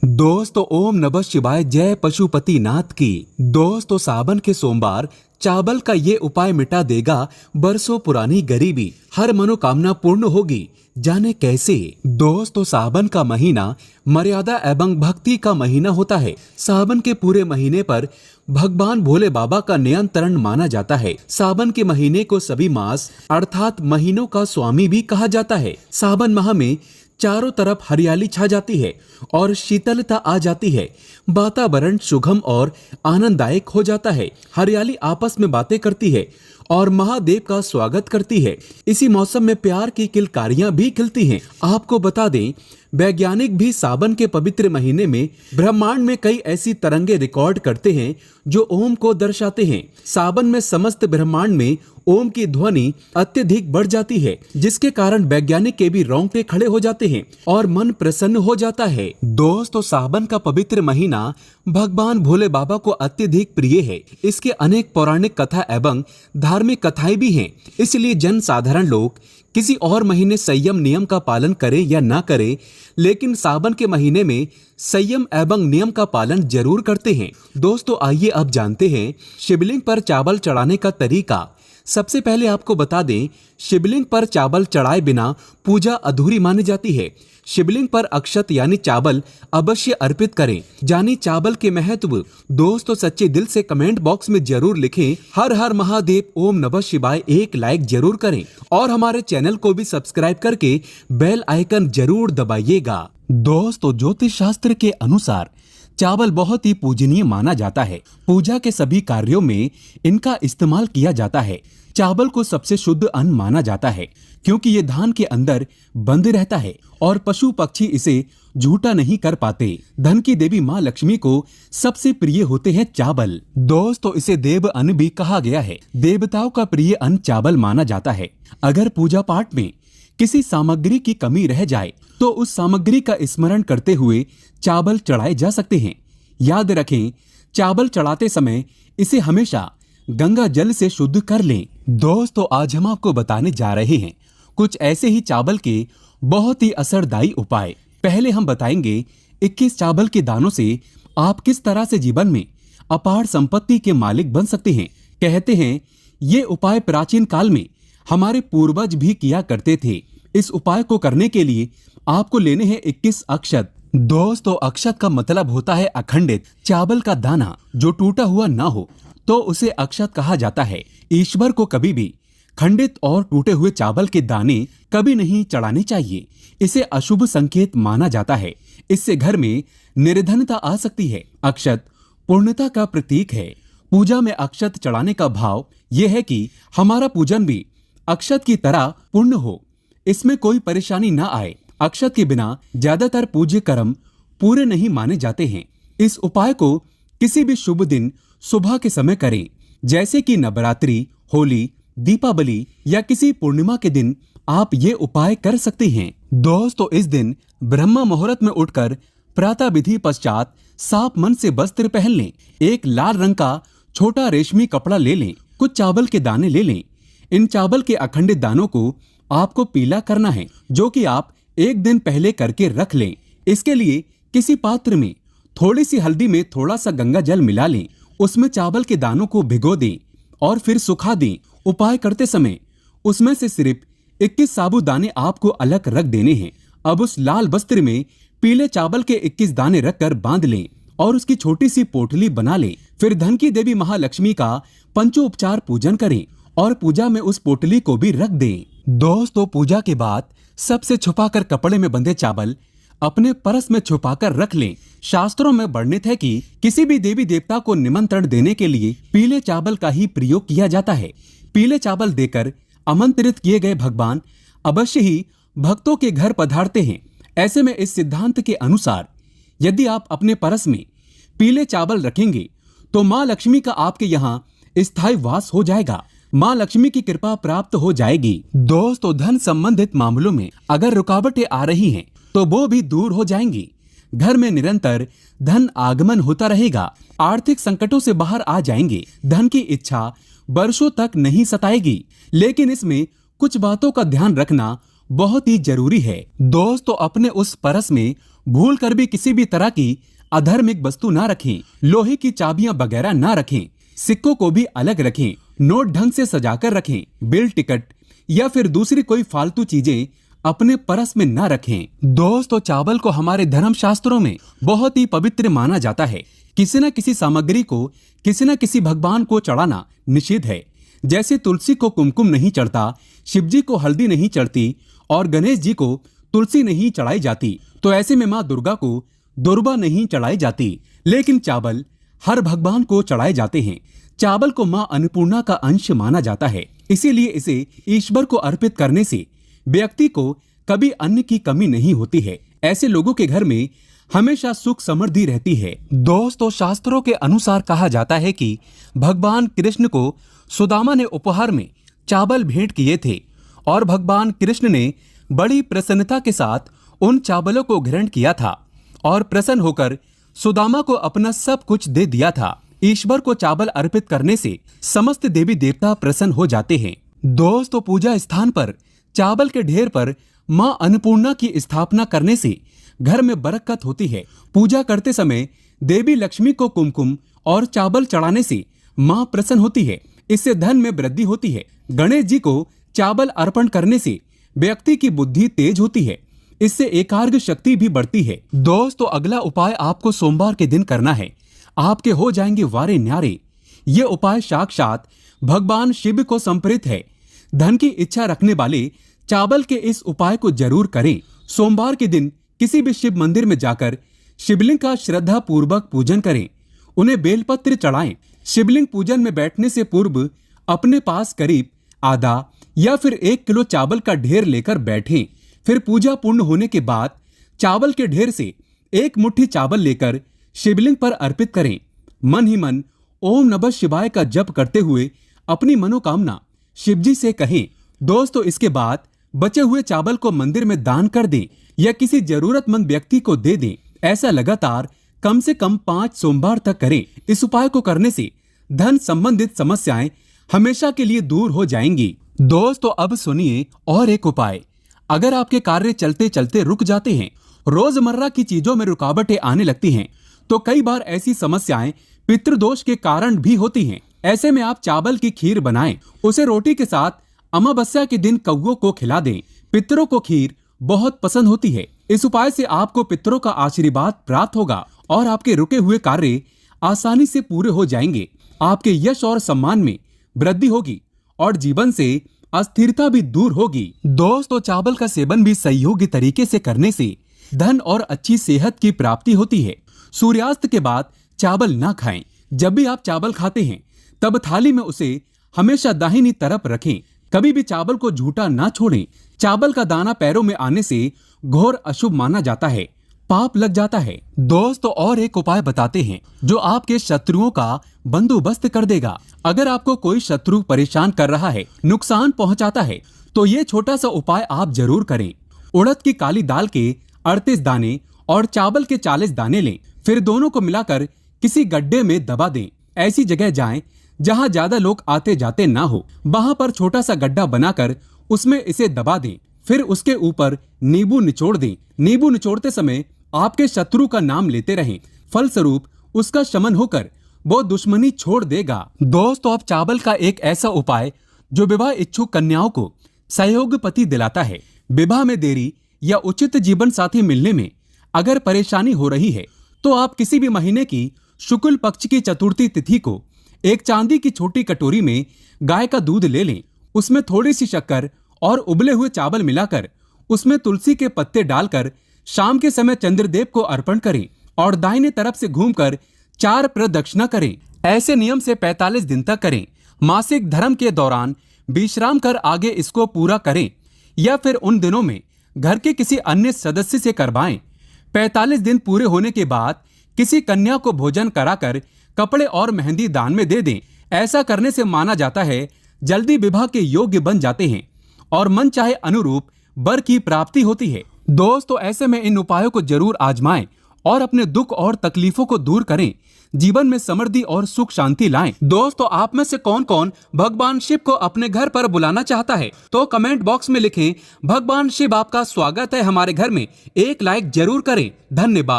दोस्तों ओम नमः शिवाय, जय पशुपति नाथ की। दोस्तों सावन के सोमवार चावल का ये उपाय मिटा देगा बरसों पुरानी गरीबी, हर मनोकामना पूर्ण होगी। जाने कैसे। दोस्तों सावन का महीना मर्यादा एवं भक्ति का महीना होता है। सावन के पूरे महीने पर भगवान भोले बाबा का नियंत्रण माना जाता है। सावन के महीने को सभी मास अर्थात महीनों का स्वामी भी कहा जाता है। सावन माह में चारों तरफ हरियाली छा जाती है और शीतलता आ जाती है। वातावरण सुगम और आनंददायक हो जाता है। हरियाली आपस में बातें करती है और महादेव का स्वागत करती है। इसी मौसम में प्यार की किलकारियां भी खिलती हैं। आपको बता दें, वैज्ञानिक भी सावन के पवित्र महीने में ब्रह्मांड में कई ऐसी तरंगे रिकॉर्ड करते हैं जो ओम को दर्शाते हैं। सावन में समस्त ब्रह्मांड में ओम की ध्वनि अत्यधिक बढ़ जाती है, जिसके कारण वैज्ञानिक के भी रोंगटे खड़े हो जाते हैं और मन प्रसन्न हो जाता है। दोस्तों सावन का पवित्र महीना भगवान भोले बाबा को अत्यधिक प्रिय है। इसके अनेक पौराणिक कथा एवं धार्मिक कथाएं भी हैं। इसलिए जन साधारण लोग किसी और महीने संयम नियम का पालन करें या ना करें, लेकिन सावन के महीने में संयम एवं नियम का पालन जरूर करते हैं। दोस्तों आइए अब जानते हैं शिवलिंग पर चावल चढ़ाने का तरीका। सबसे पहले आपको बता दें, शिवलिंग पर चावल चढ़ाए बिना पूजा अधूरी मानी जाती है। शिवलिंग पर अक्षत यानी चावल अवश्य अर्पित करें। जानी चावल के महत्व। दोस्तों सच्चे दिल से कमेंट बॉक्स में जरूर लिखें हर हर महादेव, ओम नमः शिवाय। एक लाइक जरूर करें और हमारे चैनल को भी सब्सक्राइब करके बेल आइकन जरूर दबाइएगा। दोस्तों ज्योतिष शास्त्र के अनुसार चावल बहुत ही पूजनीय माना जाता है। पूजा के सभी कार्यों में इनका इस्तेमाल किया जाता है। चावल को सबसे शुद्ध अन्न माना जाता है क्योंकि ये धान के अंदर बंद रहता है और पशु पक्षी इसे झूठा नहीं कर पाते। धन की देवी माँ लक्ष्मी को सबसे प्रिय होते हैं चावल। दोस्तों इसे देव अन्न भी कहा गया है। देवताओं का प्रिय अन्न चावल माना जाता है। अगर पूजा पाठ में किसी सामग्री की कमी रह जाए तो उस सामग्री का स्मरण करते हुए चावल चढ़ाए जा सकते हैं। याद रखें, चावल चढ़ाते समय इसे हमेशा गंगा जल से शुद्ध कर लें। दोस्तों आज हम आपको बताने जा रहे हैं कुछ ऐसे ही चावल के बहुत ही असरदायी उपाय। पहले हम बताएंगे 21 चावल के दानों से आप किस तरह से जीवन में अपार संपत्ति के मालिक बन सकते हैं। कहते हैं ये उपाय प्राचीन काल में हमारे पूर्वज भी किया करते थे। इस उपाय को करने के लिए आपको लेने हैं 21 अक्षत। दोस्तों अक्षत का मतलब होता है अखंडित चावल का दाना जो टूटा हुआ ना हो, तो उसे अक्षत कहा जाता है। ईश्वर को कभी भी खंडित और टूटे हुए चावल के दाने कभी नहीं चढ़ाने चाहिए। इसे अशुभ संकेत माना जाता है। इससे घर में निर्धनता आ सकती है। अक्षत पूर्णता का प्रतीक है। पूजा में अक्षत चढ़ाने का भाव यह है कि हमारा पूजन भी अक्षत की तरह पूर्ण हो, इसमें कोई परेशानी ना आए। अक्षत के बिना ज्यादातर पूज्य कर्म पूरे नहीं माने जाते हैं। इस उपाय को किसी भी शुभ दिन सुबह के समय करें, जैसे कि नवरात्रि, होली, दीपावली या किसी पूर्णिमा के दिन आप ये उपाय कर सकते हैं। दोस्तों इस दिन ब्रह्म मुहूर्त में उठकर प्रातः विधि पश्चात साफ मन से वस्त्र पहन लें। एक लाल रंग का छोटा रेशमी कपड़ा ले लें। कुछ चावल के दाने ले लें। इन चावल के अखंडित दानों को आपको पीला करना है, जो कि आप एक दिन पहले करके रख लें। इसके लिए किसी पात्र में थोड़ी सी हल्दी में थोड़ा सा गंगा जल मिला लें। उसमें चावल के दानों को भिगो दें और फिर सुखा दें। उपाय करते समय उसमें से सिर्फ 21 साबूदाने आपको अलग रख देने हैं। अब उस लाल वस्त्र में पीले चावल के 21 दाने रखकर बांध लें और उसकी छोटी सी पोटली बना लें। फिर धन की देवी महालक्ष्मी का पंचोपचार पूजन करें और पूजा में उस पोटली को भी रख दें। दोस्तों पूजा के बाद सबसे छुपाकर कपड़े में बंधे चावल अपने परस में छुपाकर रख लें। शास्त्रों में वर्णित है कि किसी भी देवी देवता को निमंत्रण देने के लिए पीले चावल का ही प्रयोग किया जाता है। पीले चावल देकर आमंत्रित किए गए भगवान अवश्य ही भक्तों के घर पधारते हैं। ऐसे में इस सिद्धांत के अनुसार यदि आप अपने परस में पीले चावल रखेंगे तो माँ लक्ष्मी का आपके यहाँ स्थायी वास हो जाएगा। माँ लक्ष्मी की कृपा प्राप्त हो जाएगी। दोस्तों धन संबंधित मामलों में अगर रुकावटें आ रही हैं तो वो भी दूर हो जाएंगी। घर में निरंतर धन आगमन होता रहेगा। आर्थिक संकटों से बाहर आ जाएंगे। धन की इच्छा वर्षों तक नहीं सताएगी। लेकिन इसमें कुछ बातों का ध्यान रखना बहुत ही जरूरी है। दोस्तों अपने उस परस में भूल कर भी किसी भी तरह की अधार्मिक वस्तु ना रखें, लोहे की चाबियां वगैरह ना रखें, सिक्कों को भी अलग रखें, नोट ढंग से सजाकर रखें, बिल टिकट या फिर दूसरी कोई फालतू चीजें अपने परस में ना रखें। दोस्तों, चावल को हमारे धर्म शास्त्रों में बहुत ही पवित्र माना जाता है। किसी न किसी सामग्री को किसी न किसी भगवान को चढ़ाना निषिद्ध है। जैसे तुलसी को कुमकुम नहीं चढ़ता, शिव जी को हल्दी नहीं चढ़ती और गणेश जी को तुलसी नहीं चढ़ाई जाती, तो ऐसे में माँ दुर्गा को दुर्बा नहीं चढ़ाई जाती। लेकिन चावल हर भगवान को चढ़ाए जाते हैं। चावल को माँ अन्नपूर्णा का अंश माना जाता है, इसीलिए इसे ईश्वर को अर्पित करने से व्यक्ति को कभी अन्न की कमी नहीं होती है। ऐसे लोगों के घर में हमेशा सुख समृद्धि रहती है। दोस्तों, शास्त्रों के अनुसार कहा जाता है कि भगवान कृष्ण को सुदामा ने उपहार में चावल भेंट किए थे और भगवान कृष्ण ने बड़ी प्रसन्नता के साथ उन चावलों को ग्रहण किया था और प्रसन्न होकर सुदामा को अपना सब कुछ दे दिया था। ईश्वर को चावल अर्पित करने से समस्त देवी देवता प्रसन्न हो जाते हैं। दोस्तों, पूजा स्थान पर चावल के ढेर पर माँ अन्नपूर्णा की स्थापना करने से घर में बरकत होती है। पूजा करते समय देवी लक्ष्मी को कुमकुम और चावल चढ़ाने से माँ प्रसन्न होती है, इससे धन में वृद्धि होती है। गणेश जी को चावल अर्पण करने से व्यक्ति की बुद्धि तेज होती है, इससे एकाग्र शक्ति भी बढ़ती है। दोस्तों, अगला उपाय आपको सोमवार के दिन करना है, आपके हो जाएंगे वारे न्यारे। ये उपाय साक्षात भगवान शिव को समर्पित है। धन की इच्छा रखने वाले चावल के इस उपाय को जरूर करें। सोमवार के दिन किसी भी शिव मंदिर में जाकर शिवलिंग का श्रद्धा पूर्वक पूजन करें, उन्हें बेलपत्र चढ़ाएं। शिवलिंग पूजन में बैठने से पूर्व अपने पास करीब आधा या फिर 1 किलो चावल का ढेर लेकर बैठें। फिर पूजा पूर्ण होने के बाद चावल के ढेर से 1 मुट्ठी चावल लेकर शिवलिंग पर अर्पित करें। मन ही मन ओम नमः शिवाय का जप करते हुए अपनी मनोकामना शिवजी से कहें। दोस्तों, इसके बाद बचे हुए चावल को मंदिर में दान कर दें या किसी जरूरतमंद व्यक्ति को दे दें। ऐसा लगातार कम से कम 5 सोमवार तक करें। इस उपाय को करने से धन संबंधित समस्याएं हमेशा के लिए दूर हो जाएंगी। दोस्तों, अब सुनिए और एक उपाय। अगर आपके कार्य चलते चलते रुक जाते हैं, रोजमर्रा की चीजों में रुकावटें आने लगती हैं, तो कई बार ऐसी समस्याएं पितृदोष के कारण भी होती हैं। ऐसे में आप चावल की खीर बनाएं, उसे रोटी के साथ अमावस्या के दिन कौओं को खिला दें। पितरों को खीर बहुत पसंद होती है। इस उपाय से आपको पितरों का आशीर्वाद प्राप्त होगा और आपके रुके हुए कार्य आसानी से पूरे हो जाएंगे। आपके यश और सम्मान में वृद्धि होगी और जीवन से अस्थिरता भी दूर होगी। दोस्तों, चावल का सेवन भी सहयोगी तरीके से करने से धन और अच्छी सेहत की प्राप्ति होती है। सूर्यास्त के बाद चावल ना खाएं। जब भी आप चावल खाते हैं तब थाली में उसे हमेशा दाहिनी तरफ रखें। कभी भी चावल को झूठा ना छोड़ें। चावल का दाना पैरों में आने से घोर अशुभ माना जाता है, पाप लग जाता है। दोस्तों, और एक उपाय बताते हैं जो आपके शत्रुओं का बंदोबस्त कर देगा। अगर आपको कोई शत्रु परेशान कर रहा है, नुकसान पहुंचाता है, तो ये छोटा सा उपाय आप जरूर करें। उड़द की काली दाल के 38 दाने और चावल के 40 दाने लें, फिर दोनों को मिलाकर किसी गड्ढे में दबा दें। ऐसी जगह जाएं जहां ज्यादा लोग आते जाते ना हो, वहां पर छोटा सा गड्ढा बनाकर उसमें इसे दबा दें। फिर उसके ऊपर नींबू निचोड़ दें। नींबू निचोड़ते समय आपके शत्रु का नाम लेते रहें, फलस्वरूप उसका शमन होकर वो दुश्मनी छोड़ देगा। दोस्तों, अब चावल का एक ऐसा उपाय जो विवाह इच्छुक कन्याओं को सहयोग पति दिलाता है। विवाह में देरी या उचित जीवन साथी मिलने में अगर परेशानी हो रही है, तो आप किसी भी महीने की शुक्ल पक्ष की चतुर्थी तिथि को एक चांदी की छोटी कटोरी में गाय का दूध ले लें। उसमें थोड़ी सी शक्कर और उबले हुए चावल मिलाकर उसमें तुलसी के पत्ते डालकर शाम के समय चंद्रदेव को अर्पण करें और दाहिने तरफ से घूमकर 4 प्रदक्षिणा करें। ऐसे नियम से 45 दिन तक करें। मासिक धर्म के दौरान विश्राम कर आगे इसको पूरा करें या फिर उन दिनों में घर के किसी अन्य सदस्य से करवाएं। 45 दिन पूरे होने के बाद किसी कन्या को भोजन कराकर कपड़े और मेहंदी दान में दे दें। ऐसा करने से माना जाता है जल्दी विवाह के योग्य बन जाते हैं और मन चाहे अनुरूप वर की प्राप्ति होती है। दोस्तों, ऐसे में इन उपायों को जरूर आजमाएं और अपने दुख और तकलीफों को दूर करें। जीवन में समृद्धि और सुख शांति लाएं। दोस्तों, आप में से कौन कौन भगवान शिव को अपने घर पर बुलाना चाहता है? तो कमेंट बॉक्स में लिखें, भगवान शिव आपका स्वागत है हमारे घर में। एक लाइक जरूर करें। धन्यवाद।